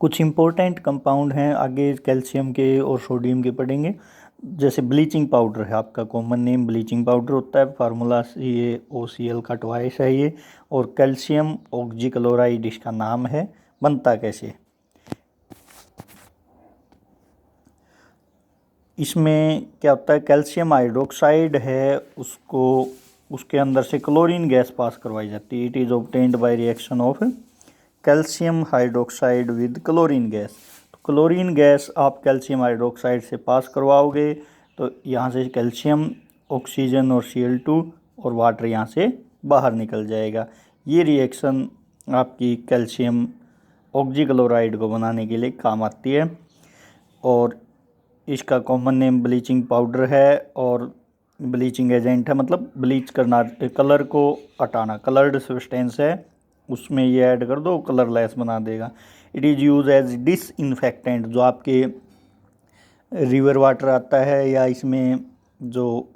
कुछ important compound हैं आगे कैल्शियम के और सोडियम के पढ़ेंगे। जैसे ब्लीचिंग पाउडर है, आपका कॉमन नेम ब्लीचिंग पाउडर होता है, फार्मूला CaOCl का ट्वाइस है ये। और कैल्शियम ऑक्जीक्लोराइड इसका नाम है। बनता कैसे? इसमें क्या होता है, कैल्शियम हाइड्रोक्साइड है, उसको उसके अंदर से क्लोरीन गैस पास करवाई जाती है। It is obtained by reaction of calcium hydroxide with chlorine gas. तो क्लोरीन गैस आप कैल्शियम हाइड्रोक्साइड से पास करवाओगे तो यहाँ से कैल्शियम, ऑक्सीजन और Cl2 और वाटर यहाँ से बाहर निकल जाएगा। ये रिएक्शन आपकी कैल्शियम ऑक्जीक्लोराइड को बनाने के लिए काम आती है। और इसका कॉमन नेम ब्लीचिंग पाउडर है और ब्लीचिंग एजेंट है, मतलब ब्लीच करना, कलर को हटाना, कलर्ड सब्सटेंस है, उसमें ये ऐड कर दो, कलरलेस बना देगा। It is use as disinfectant. जो आपके रिवर वाटर आता है या इसमें जो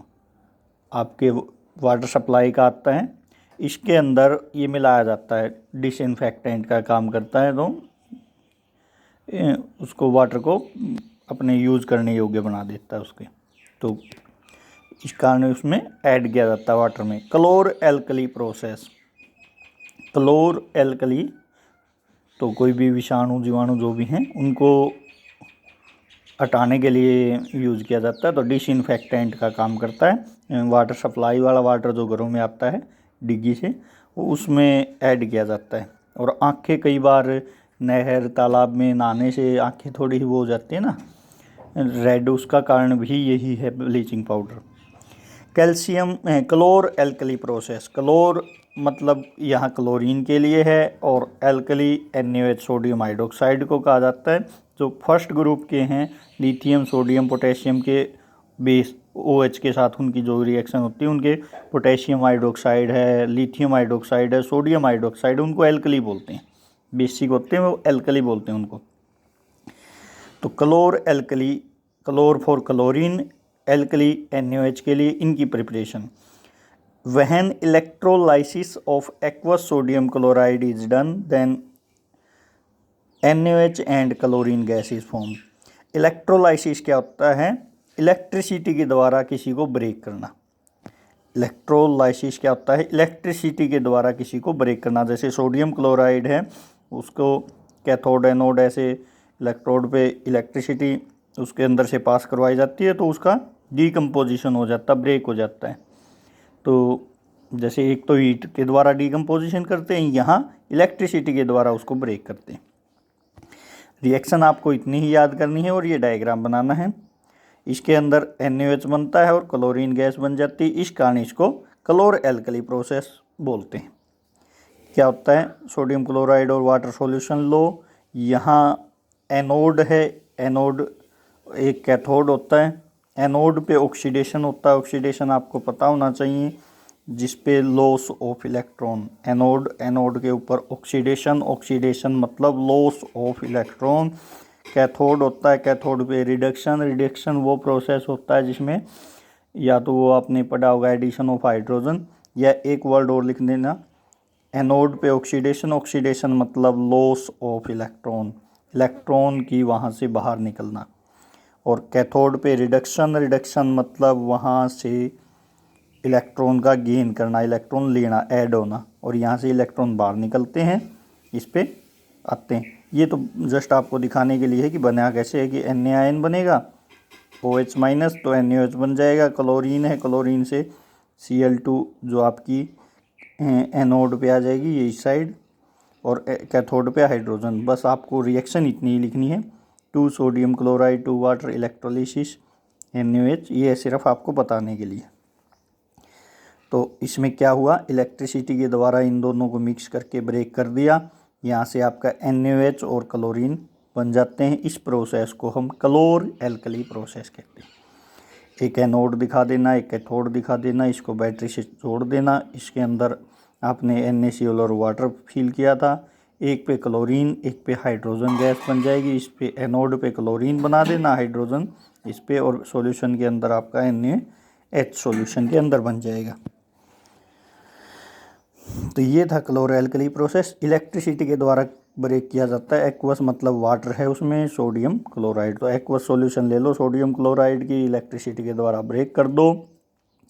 आपके वाटर सप्लाई का आता है, इसके अंदर ये मिलाया जाता है, डिसइंफेक्टेंट का काम करता है। तो उसको वाटर को अपने यूज़ करने योग्य बना देता है उसके। तो इस कारण उसमें ऐड किया जाता है वाटर में। क्लोर एल्कली प्रोसेस। क्लोर एल्कली तो कोई भी विषाणु जीवाणु जो भी हैं उनको हटाने के लिए यूज़ किया जाता है। तो डिसइंफेक्टेंट का काम करता है। वाटर सप्लाई वाला वाटर जो घरों में आता है डिग्गी से, वो उसमें ऐड किया जाता है। और आँखें कई बार नहर तालाब में नहाने से आँखें थोड़ी वो हो जाती है ना रेड, उसका कारण भी यही है bleaching powder. Calcium chlor alkali process. Chlor मतलब यहाँ क्लोरीन के लिए है और एल्कली NaOH सोडियम हाइड्रोक्साइड को कहा जाता है। जो फर्स्ट ग्रुप के हैं लिथियम सोडियम पोटेशियम के बेस OH के साथ उनकी जो रिएक्शन होती है, उनके पोटेशियम हाइड्रोक्साइड है, लिथियम हाइड्रोक्साइड है, सोडियम हाइड्रोक्साइड, उनको एल्कली बोलते हैं। बेसिक होते हैं वो एल्कली बोलते हैं उनको। तो chlor alkali, chlor for chlorine, alkali NaOH के लिए इनकी preparation. When electrolysis of aqueous sodium chloride is done then NaOH and chlorine gas is form. Electrolysis क्या होता है? इलेक्ट्रिसिटी के द्वारा किसी को ब्रेक करना। इलेक्ट्रोलाइसिस क्या होता है? इलेक्ट्रिसिटी के द्वारा किसी को ब्रेक करना। जैसे सोडियम क्लोराइड है, उसको कैथोड एनोड ऐसे इलेक्ट्रोड पे इलेक्ट्रिसिटी उसके अंदर से पास करवाई जाती है तो उसका डीकम्पोजिशन हो जाता है, ब्रेक हो जाता है। तो जैसे एक तो हीट के द्वारा डीकम्पोजिशन करते हैं, यहाँ इलेक्ट्रिसिटी के द्वारा उसको ब्रेक करते हैं। रिएक्शन आपको इतनी ही याद करनी है और ये डायग्राम बनाना है। इसके अंदर NaOH बनता है और क्लोरीन गैस बन जाती है, इस कारण इसको क्लोर एल्कली प्रोसेस बोलते हैं। क्या होता है? सोडियम क्लोराइड और वाटर सॉल्यूशन लो। यहाँ एनोड है, एनोड एक कैथोड होता है, एनोड पे ऑक्सीडेशन होता है। ऑक्सीडेशन आपको पता होना चाहिए, जिस पे लॉस ऑफ इलेक्ट्रॉन। एनोड के ऊपर ऑक्सीडेशन, ऑक्सीडेशन मतलब लॉस ऑफ इलेक्ट्रॉन। कैथोड होता है, कैथोड पे रिडक्शन वो प्रोसेस होता है जिसमें या तो वो आपने पढ़ा होगा एडिशन ऑफ हाइड्रोजन, या एक वर्ड और लिख देना, एनोड पे ऑक्सीडेशन मतलब लॉस ऑफ इलेक्ट्रॉन की वहाँ से बाहर निकलना। और कैथोड पे रिडक्शन मतलब वहाँ से इलेक्ट्रॉन का गेन करना, इलेक्ट्रॉन लेना, ऐड होना, और यहाँ से इलेक्ट्रॉन बाहर निकलते हैं, इस पे आते हैं। ये तो जस्ट आपको दिखाने के लिए है कि बना कैसे है कि Na बनेगा, OH माइनस तो NaOH बन जाएगा, क्लोरीन है, क्लोरीन से Cl2 जो आपकी एनोड पे आ जाएगी ये इस साइड, और कैथोड पे हाइड्रोजन। बस आपको रिएक्शन इतनी ही लिखनी है, 2 sodium chloride 2 water electrolysis NaOH, ये सिर्फ आपको बताने के लिए। तो इसमें क्या हुआ, इलेक्ट्रिसिटी के द्वारा इन दोनों को मिक्स करके ब्रेक कर दिया, यहाँ से आपका NaOH और क्लोरीन बन जाते हैं। इस प्रोसेस को हम क्लोर एल्कली प्रोसेस कहते हैं। एक एनोड दिखा देना, एक कैथोड दिखा देना, इसको बैटरी से जोड़ देना, इसके अंदर आपने NaCl और वाटर फिल किया था, एक पे क्लोरीन एक पे हाइड्रोजन गैस बन जाएगी, इस पे एनोड पे क्लोरीन बना देना, हाइड्रोजन इस पे, और सॉल्यूशन के अंदर आपका NaH सॉल्यूशन के अंदर बन जाएगा। तो ये था क्लोरो एल्कली प्रोसेस। इलेक्ट्रिसिटी के द्वारा ब्रेक किया जाता है। एक्वस मतलब वाटर है उसमें सोडियम क्लोराइड, तो एक्वस सॉल्यूशन ले लो सोडियम क्लोराइड की, इलेक्ट्रिसिटी के द्वारा ब्रेक कर दो,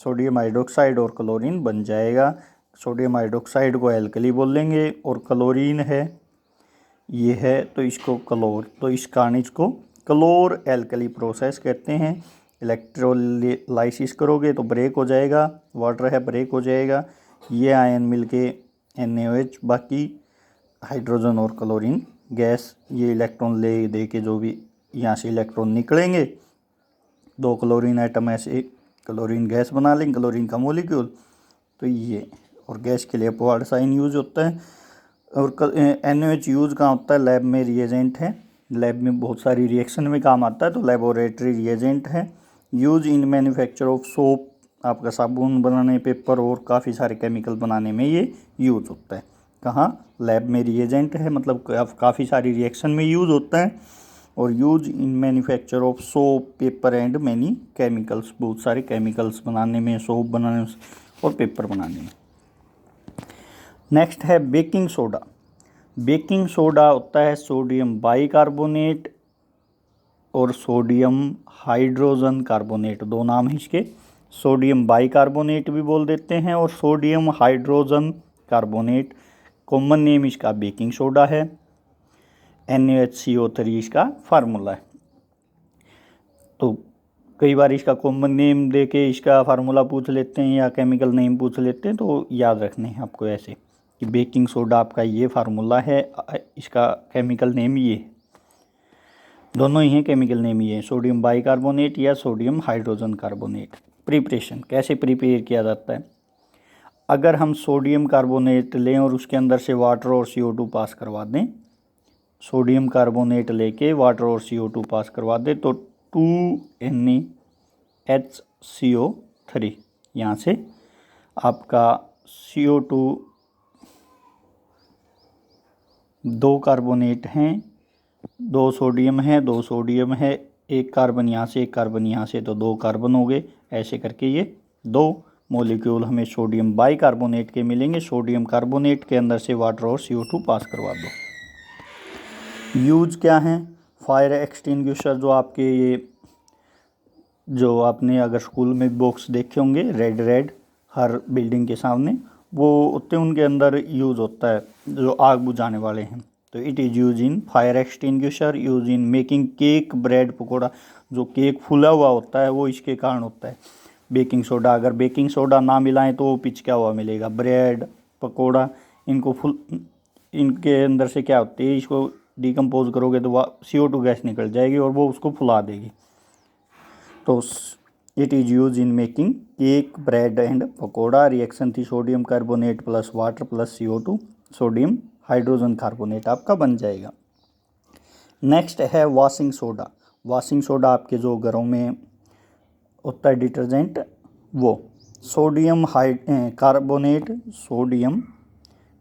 सोडियम हाइड्रोक्साइड और क्लोरीन बन जाएगा। सोडियम हाइड्रोक्साइड को एल्कली बोल लेंगे और क्लोरीन है ये है तो इसको क्लोर, तो इस कारण इसको क्लोर एल्कली प्रोसेस कहते हैं। इलेक्ट्रोलाइसिस करोगे तो ब्रेक हो जाएगा, वाटर है ब्रेक हो जाएगा, ये आयन मिलके NaOH, बाकी हाइड्रोजन और क्लोरीन गैस, ये इलेक्ट्रॉन ले दे के जो भी यहाँ से इलेक्ट्रॉन निकलेंगे, 2 क्लोरीन एटम ऐसे क्लोरीन गैस बना लेंगे, क्लोरीन का मोलिक्यूल। तो ये और गैस के लिए अपवार्ड साइन यूज होता है। और NaOH यूज कहाँ होता है? लैब में रिएजेंट है, लैब में बहुत सारी रिएक्शन में काम आता है, तो लेबोरेटरी रिएजेंट है। Use in manufacture of soap, आपका साबुन बनाने, पेपर और काफ़ी सारे केमिकल बनाने में ये यूज होता है। कहाँ? लैब में रिएजेंट है, मतलब काफ़ी सारी रिएक्शन में यूज होता है। और use in manufacture of soap, paper and many chemicals, बहुत सारे केमिकल्स बनाने में, सोप बनाने में और पेपर बनाने में। नेक्स्ट है बेकिंग सोडा। बेकिंग सोडा होता है सोडियम बाइकार्बोनेट और सोडियम हाइड्रोजन कार्बोनेट, दो नाम है इसके। सोडियम बाइकार्बोनेट भी बोल देते हैं और sodium hydrogen carbonate. Common name इसका बेकिंग सोडा है। NaHCO3 इसका फार्मूला है। तो कई बार इसका कॉमन नेम दे के इसका फार्मूला पूछ लेते हैं या केमिकल नेम पूछ लेते हैं, तो याद रखने हैं आपको ऐसे कि बेकिंग सोडा आपका ये फार्मूला है, इसका केमिकल नेम ये है। दोनों ही हैं केमिकल नेम ये है, सोडियम बाइकार्बोनेट या सोडियम हाइड्रोजन कार्बोनेट। प्रिपरेशन कैसे प्रिपेयर किया जाता है? अगर हम सोडियम कार्बोनेट लें और उसके अंदर से वाटर और CO2 पास करवा दें, सोडियम कार्बोनेट लेके वाटर और CO2 पास करवा दें तो 2NaHCO3, यहाँ से आपका CO2 दो कार्बोनेट हैं, 2 सोडियम है, 2 सोडियम है, एक कार्बन यहाँ से एक कार्बन यहाँ से, तो 2 कार्बन हो गए। ऐसे करके ये 2 मॉलिक्यूल हमें सोडियम बाइकार्बोनेट के मिलेंगे। सोडियम कार्बोनेट के अंदर से वाटर और CO2 पास करवा दो। यूज क्या है? फायर एक्सटिंग्विशर, जो आपके ये जो आपने अगर स्कूल में बॉक्स देखे होंगे रेड रेड हर बिल्डिंग के सामने, वो होते हैं, उनके अंदर यूज़ होता है जो आग बुझाने वाले हैं। तो it is use in fire extinguisher, use in making cake, bread, pakora. जो केक फूला हुआ होता है वो इसके कारण होता है। बेकिंग सोडा, अगर बेकिंग सोडा ना मिलाएं तो वो पिचका हुआ मिलेगा। ब्रेड, पकौड़ा, इनके अंदर से क्या होती है, इसको डिकम्पोज करोगे तो वह CO2 गैस निकल जाएगी और वो उसको फुला देगी। तो it is use in making cake, bread and pakora. Reaction थी sodium carbonate plus water plus CO2, sodium hydrogen carbonate आपका बन जाएगा। नेक्स्ट है वॉशिंग सोडा। वॉशिंग सोडा आपके जो घरों में होता है डिटर्जेंट, वो sodium carbonate, sodium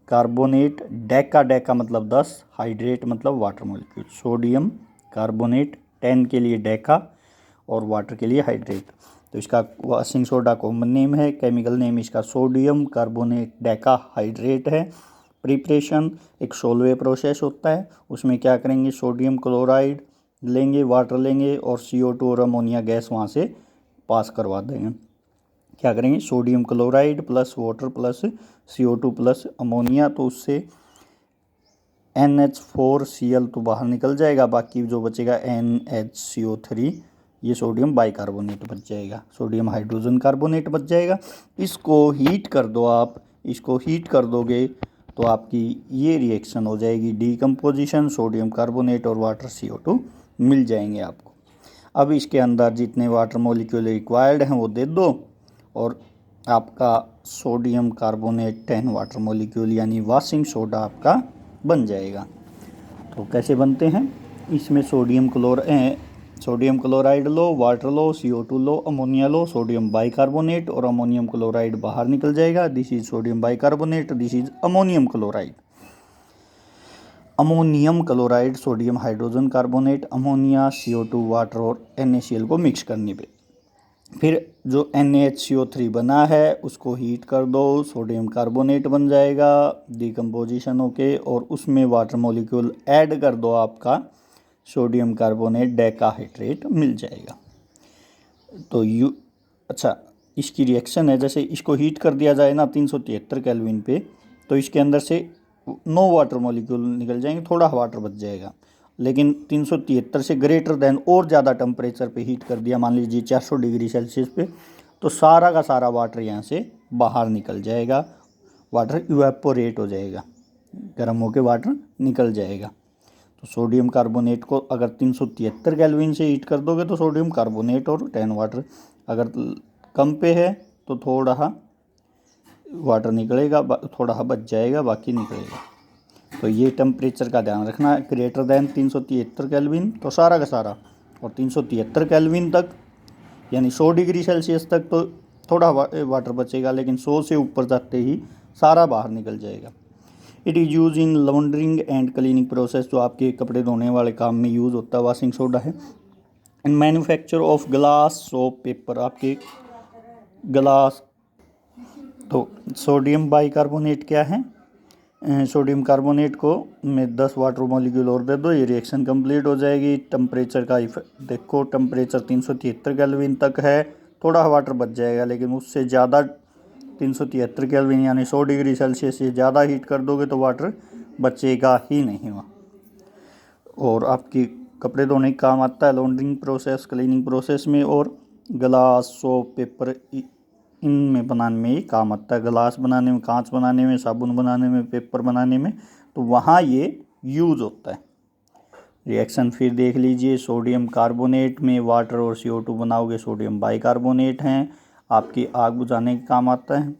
carbonate, Deka मतलब 10, हाइड्रेट मतलब वाटर मॉलिक्यूल। सोडियम कार्बोनेट 10 के लिए डेका और वाटर के लिए हाइड्रेट। तो इसका वॉशिंग सोडा कॉमन नेम है, केमिकल नेम इसका सोडियम कार्बोनेट डेका हाइड्रेट है। प्रिपरेशन एक सोलवे प्रोसेस होता है, उसमें क्या करेंगे, सोडियम क्लोराइड लेंगे, वाटर लेंगे और CO2 और अमोनिया गैस वहाँ से पास करवा देंगे। क्या करेंगे, sodium chloride plus water plus CO2 plus ammonia, तो उससे NH4Cl तो बाहर निकल जाएगा, बाकी जो बचेगा NaHCO3, ये सोडियम बाइकार्बोनेट बच जाएगा, सोडियम हाइड्रोजन कार्बोनेट बच जाएगा। इसको हीट कर दो आप, इसको हीट कर दोगे तो आपकी ये रिएक्शन हो जाएगी डीकम्पोजिशन, सोडियम कार्बोनेट और वाटर CO2 मिल जाएंगे आपको। अब इसके अंदर जितने वाटर मॉलिक्यूल रिक्वायर्ड हैं वो दे दो और आपका सोडियम कार्बोनेट 10 वाटर मॉलिक्यूल यानी वॉशिंग सोडा आपका बन जाएगा। तो कैसे बनते हैं, इसमें सोडियम क्लोराइड लो, वाटर लो, CO2 लो, अमोनिया लो, सोडियम बाइकार्बोनेट और अमोनियम क्लोराइड बाहर निकल जाएगा। This is sodium bicarbonate, this is ammonium chloride. Ammonium chloride, sodium hydrogen carbonate, ammonia, CO2, water और NaCl को मिक्स करने पे फिर जो NaHCO3 बना है उसको हीट कर दो, सोडियम कार्बोनेट बन जाएगा डिकम्पोजिशन होके, और उसमें वाटर मॉलिक्यूल ऐड कर दो, आपका सोडियम कार्बोनेट डेकाहाइड्रेट मिल जाएगा। तो अच्छा, इसकी रिएक्शन है, जैसे इसको हीट कर दिया जाए ना 373 केल्विन पे, तो इसके अंदर से 9 वाटर मॉलिक्यूल निकल जाएंगे, थोड़ा वाटर बच जाएगा। लेकिन 373 से ग्रेटर देन और ज़्यादा टेम्परेचर पे हीट कर दिया, मान लीजिए 400 डिग्री सेल्सियस पे, तो सारा का सारा वाटर यहाँ से बाहर निकल जाएगा, वाटर इवेपोरेट हो जाएगा, गर्म होकर वाटर निकल जाएगा। तो सोडियम कार्बोनेट को अगर 373 केल्विन से हीट कर दोगे तो सोडियम कार्बोनेट और 10 वाटर, अगर कम पे है तो थोड़ा वाटर निकलेगा, थोड़ा बच जाएगा, बाकी निकलेगा। तो ये टेम्परेचर का ध्यान रखना, ग्रेटर दैन 373 केल्विन तो सारा का सारा, और 373 केल्विन तक यानी 100 डिग्री सेल्सियस तक तो थोड़ा वाटर बचेगा, लेकिन 100 से ऊपर जाते ही सारा बाहर निकल जाएगा। It is use in laundering and cleaning process, जो आपके कपड़े धोने वाले काम में यूज़ होता है, वॉशिंग सोडा है। And manufacture of glass soap paper, आपके ग्लास, तो सोडियम बाइकार्बोनेट क्या है, सोडियम कार्बोनेट को में 10 वाटर मॉलिक्यूल और दे दो, ये रिएक्शन कंप्लीट हो जाएगी। टेम्परेचर का देखो, टेम्परेचर 373 केल्विन तक है, थोड़ा वाटर बच जाएगा, लेकिन उससे ज़्यादा 373 केल्विन यानी 100 डिग्री सेल्सियस से ज़्यादा हीट कर दोगे तो वाटर बचेगा ही नहीं वहाँ, और आपकी कपड़े धोने का काम आता है लॉन्ड्रिंग प्रोसेस, क्लीनिंग प्रोसेस में, और ग्लास सोप पेपर इनमें बनाने में ही काम आता है, ग्लास बनाने में, कांच बनाने में, साबुन बनाने में, पेपर बनाने में, तो वहाँ ये यूज़ होता है। रिएक्शन फिर देख लीजिए, सोडियम कार्बोनेट में वाटर और CO2 बनाओगे, सोडियम बाइकार्बोनेट हैं, आपकी आग बुझाने के काम आता है।